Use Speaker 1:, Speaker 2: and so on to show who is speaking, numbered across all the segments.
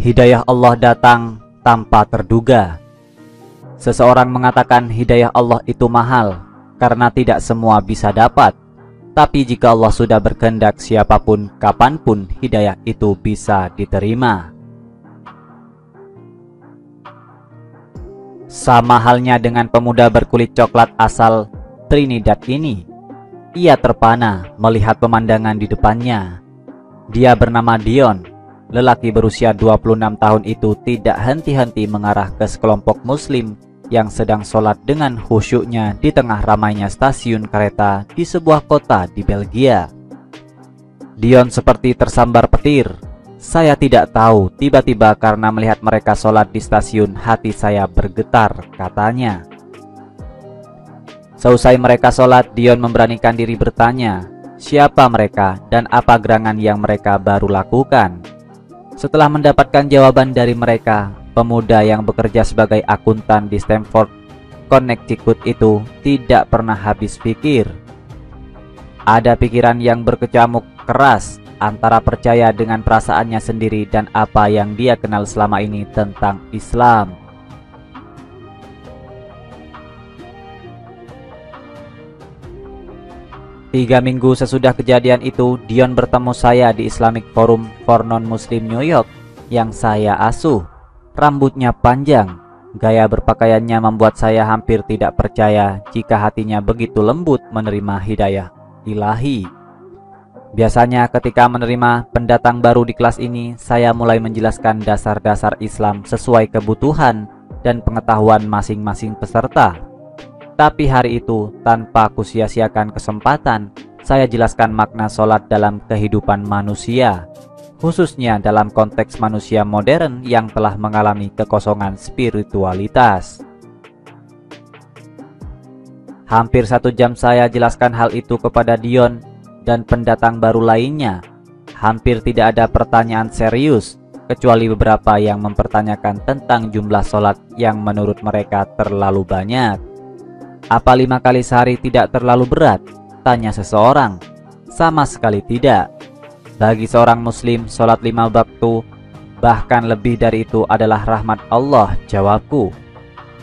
Speaker 1: Hidayah Allah datang tanpa terduga. Seseorang mengatakan hidayah Allah itu mahal karena tidak semua bisa dapat. Tapi jika Allah sudah berkehendak, siapapun, kapanpun hidayah itu bisa diterima. Sama halnya dengan pemuda berkulit coklat asal Trinidad ini. Ia terpana melihat pemandangan di depannya. Dia bernama Dion. Lelaki berusia 26 tahun itu tidak henti-henti mengarah ke sekelompok muslim yang sedang sholat dengan khusyuknya di tengah ramainya stasiun kereta di sebuah kota di Belgia. Dion seperti tersambar petir. Saya tidak tahu, tiba-tiba karena melihat mereka sholat di stasiun, hati saya bergetar, katanya. Seusai mereka sholat, Dion memberanikan diri bertanya, siapa mereka dan apa gerangan yang mereka baru lakukan. Setelah mendapatkan jawaban dari mereka, pemuda yang bekerja sebagai akuntan di Stamford, Connecticut itu tidak pernah habis pikir. Ada pikiran yang berkecamuk keras antara percaya dengan perasaannya sendiri dan apa yang dia kenal selama ini tentang Islam. Tiga minggu sesudah kejadian itu, Dion bertemu saya di Islamic Forum for Non-Muslim New York yang saya asuh. Rambutnya panjang, gaya berpakaiannya membuat saya hampir tidak percaya jika hatinya begitu lembut menerima hidayah ilahi. Biasanya ketika menerima pendatang baru di kelas ini, saya mulai menjelaskan dasar-dasar Islam sesuai kebutuhan dan pengetahuan masing-masing peserta. Tapi hari itu, tanpa aku sia-siakan kesempatan, saya jelaskan makna sholat dalam kehidupan manusia, khususnya dalam konteks manusia modern yang telah mengalami kekosongan spiritualitas. Hampir 1 jam saya jelaskan hal itu kepada Dion dan pendatang baru lainnya. Hampir tidak ada pertanyaan serius, kecuali beberapa yang mempertanyakan tentang jumlah sholat yang menurut mereka terlalu banyak. Apa 5 kali sehari tidak terlalu berat? Tanya seseorang. Sama sekali tidak. Bagi seorang muslim, sholat 5 waktu, bahkan lebih dari itu adalah rahmat Allah, jawabku.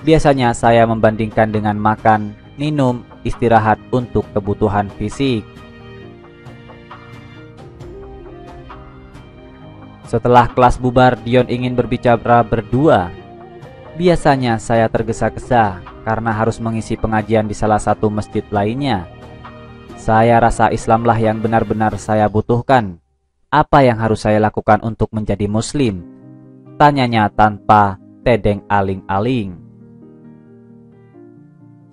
Speaker 1: Biasanya saya membandingkan dengan makan, minum, istirahat untuk kebutuhan fisik. Setelah kelas bubar, Dion ingin berbicara berdua. Biasanya saya tergesa-gesa karena harus mengisi pengajian di salah satu masjid lainnya. Saya rasa Islamlah yang benar-benar saya butuhkan. Apa yang harus saya lakukan untuk menjadi muslim? Tanyanya tanpa tedeng aling-aling.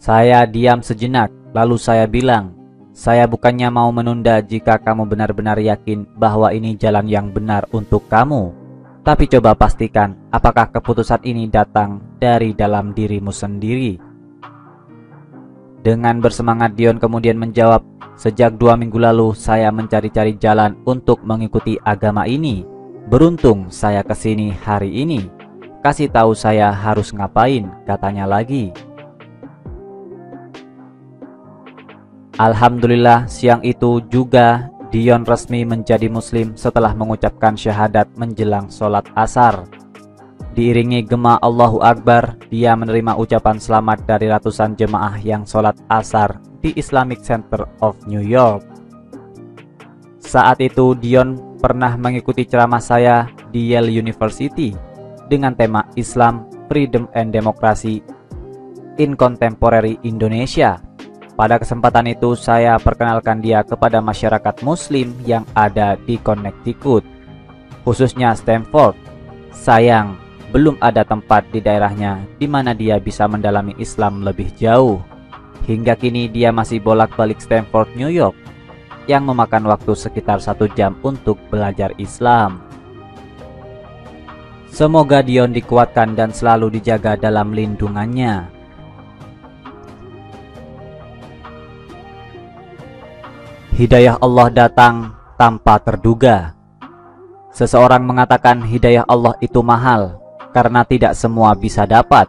Speaker 1: Saya diam sejenak, lalu saya bilang, saya bukannya mau menunda jika kamu benar-benar yakin bahwa ini jalan yang benar untuk kamu. Tapi coba pastikan apakah keputusan ini datang dari dalam dirimu sendiri. Dengan bersemangat, Dion kemudian menjawab, sejak 2 minggu lalu saya mencari-cari jalan untuk mengikuti agama ini. Beruntung saya kesini hari ini. Kasih tahu saya harus ngapain, katanya lagi. Alhamdulillah, siang itu juga Dion resmi menjadi muslim setelah mengucapkan syahadat menjelang sholat asar. Diiringi gema Allahu Akbar, dia menerima ucapan selamat dari ratusan jemaah yang sholat asar di Islamic Center of New York. Saat itu Dion pernah mengikuti ceramah saya di Yale University dengan tema Islam, Freedom and Democracy in Contemporary Indonesia. Pada kesempatan itu saya perkenalkan dia kepada masyarakat muslim yang ada di Connecticut, khususnya Stamford. Sayang, belum ada tempat di daerahnya di mana dia bisa mendalami Islam lebih jauh. Hingga kini dia masih bolak-balik Stamford, New York, yang memakan waktu sekitar 1 jam untuk belajar Islam. Semoga Dion dikuatkan dan selalu dijaga dalam lindungannya. Hidayah Allah datang tanpa terduga. Seseorang mengatakan hidayah Allah itu mahal karena tidak semua bisa dapat.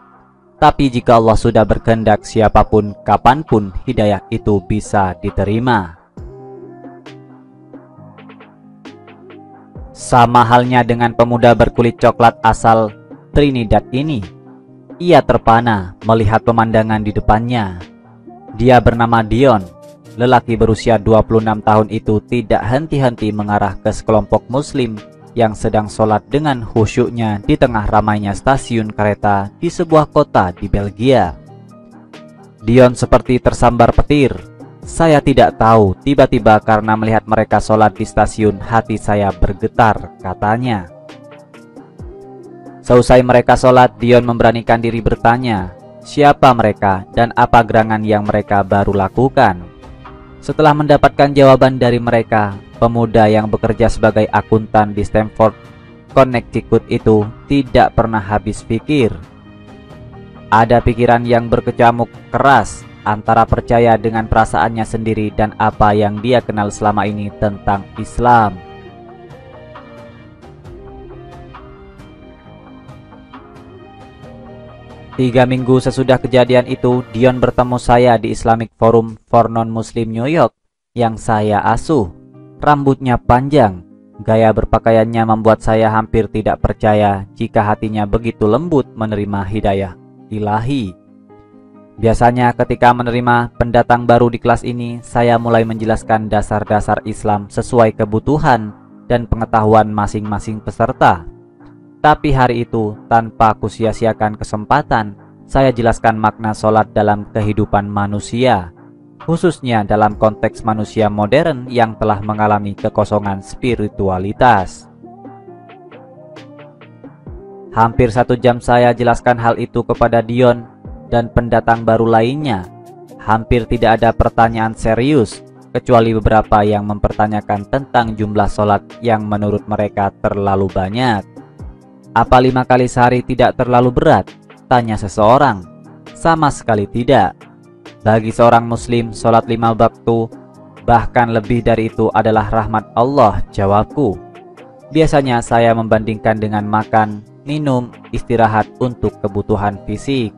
Speaker 1: Tapi jika Allah sudah berkehendak, siapapun, kapanpun hidayah itu bisa diterima. Sama halnya dengan pemuda berkulit coklat asal Trinidad ini. Ia terpana melihat pemandangan di depannya. Dia bernama Dion. Lelaki berusia 26 tahun itu tidak henti-henti mengarah ke sekelompok muslim yang sedang sholat dengan khusyuknya di tengah ramainya stasiun kereta di sebuah kota di Belgia. Dion seperti tersambar petir. Saya tidak tahu, tiba-tiba karena melihat mereka sholat di stasiun, hati saya bergetar, katanya. Seusai mereka sholat, Dion memberanikan diri bertanya, siapa mereka dan apa gerangan yang mereka baru lakukan. Setelah mendapatkan jawaban dari mereka, pemuda yang bekerja sebagai akuntan di Stamford, Connecticut itu tidak pernah habis pikir. Ada pikiran yang berkecamuk keras antara percaya dengan perasaannya sendiri dan apa yang dia kenal selama ini tentang Islam. Tiga minggu sesudah kejadian itu, Dion bertemu saya di Islamic Forum for Non-Muslim New York yang saya asuh. Rambutnya panjang, gaya berpakaiannya membuat saya hampir tidak percaya jika hatinya begitu lembut menerima hidayah ilahi. Biasanya ketika menerima pendatang baru di kelas ini, saya mulai menjelaskan dasar-dasar Islam sesuai kebutuhan dan pengetahuan masing-masing peserta. Tapi hari itu, tanpa aku sia-siakan kesempatan, saya jelaskan makna sholat dalam kehidupan manusia, khususnya dalam konteks manusia modern yang telah mengalami kekosongan spiritualitas. Hampir 1 jam saya jelaskan hal itu kepada Dion dan pendatang baru lainnya. Hampir tidak ada pertanyaan serius, kecuali beberapa yang mempertanyakan tentang jumlah sholat yang menurut mereka terlalu banyak. Apa 5 kali sehari tidak terlalu berat? Tanya seseorang. Sama sekali tidak. Bagi seorang muslim, sholat 5 waktu, bahkan lebih dari itu adalah rahmat Allah, jawabku. Biasanya saya membandingkan dengan makan, minum, istirahat untuk kebutuhan fisik.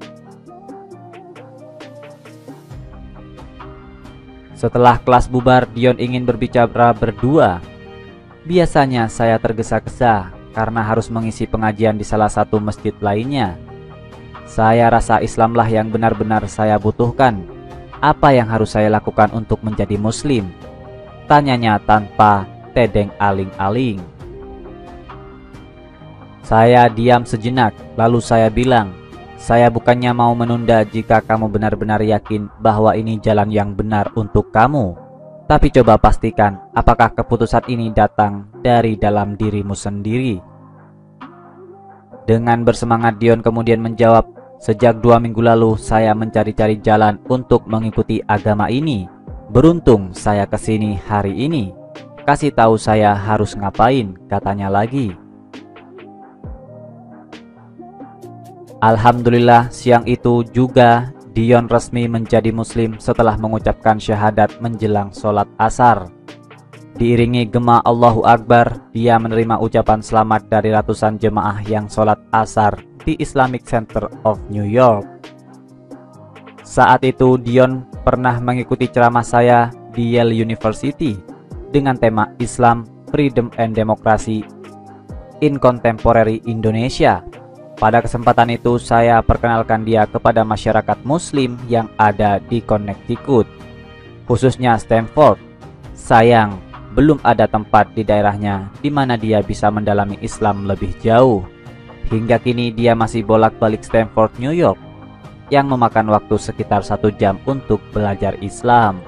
Speaker 1: Setelah kelas bubar, Dion ingin berbicara berdua. Biasanya saya tergesa-gesa karena harus mengisi pengajian di salah satu masjid lainnya. Saya rasa Islamlah yang benar-benar saya butuhkan. Apa yang harus saya lakukan untuk menjadi muslim? Tanyanya tanpa tedeng aling-aling. Saya diam sejenak, lalu saya bilang, saya bukannya mau menunda jika kamu benar-benar yakin bahwa ini jalan yang benar untuk kamu. Tapi coba pastikan apakah keputusan ini datang dari dalam dirimu sendiri. Dengan bersemangat Dion kemudian menjawab, sejak 2 minggu lalu saya mencari-cari jalan untuk mengikuti agama ini. Beruntung saya kesini hari ini. Kasih tahu saya harus ngapain, katanya lagi. Alhamdulillah, siang itu juga Dion resmi menjadi muslim setelah mengucapkan syahadat menjelang sholat asar. Diiringi gema Allahu Akbar, dia menerima ucapan selamat dari ratusan jemaah yang sholat asar di Islamic Center of New York. Saat itu Dion pernah mengikuti ceramah saya di Yale University dengan tema Islam, Freedom and Democracy in Contemporary Indonesia. Pada kesempatan itu saya perkenalkan dia kepada masyarakat muslim yang ada di Connecticut, khususnya Stamford. Sayang, belum ada tempat di daerahnya di mana dia bisa mendalami Islam lebih jauh. Hingga kini dia masih bolak-balik Stamford, New York, yang memakan waktu sekitar 1 jam untuk belajar Islam.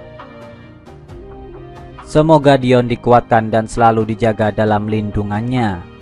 Speaker 1: Semoga Dion dikuatkan dan selalu dijaga dalam lindungannya.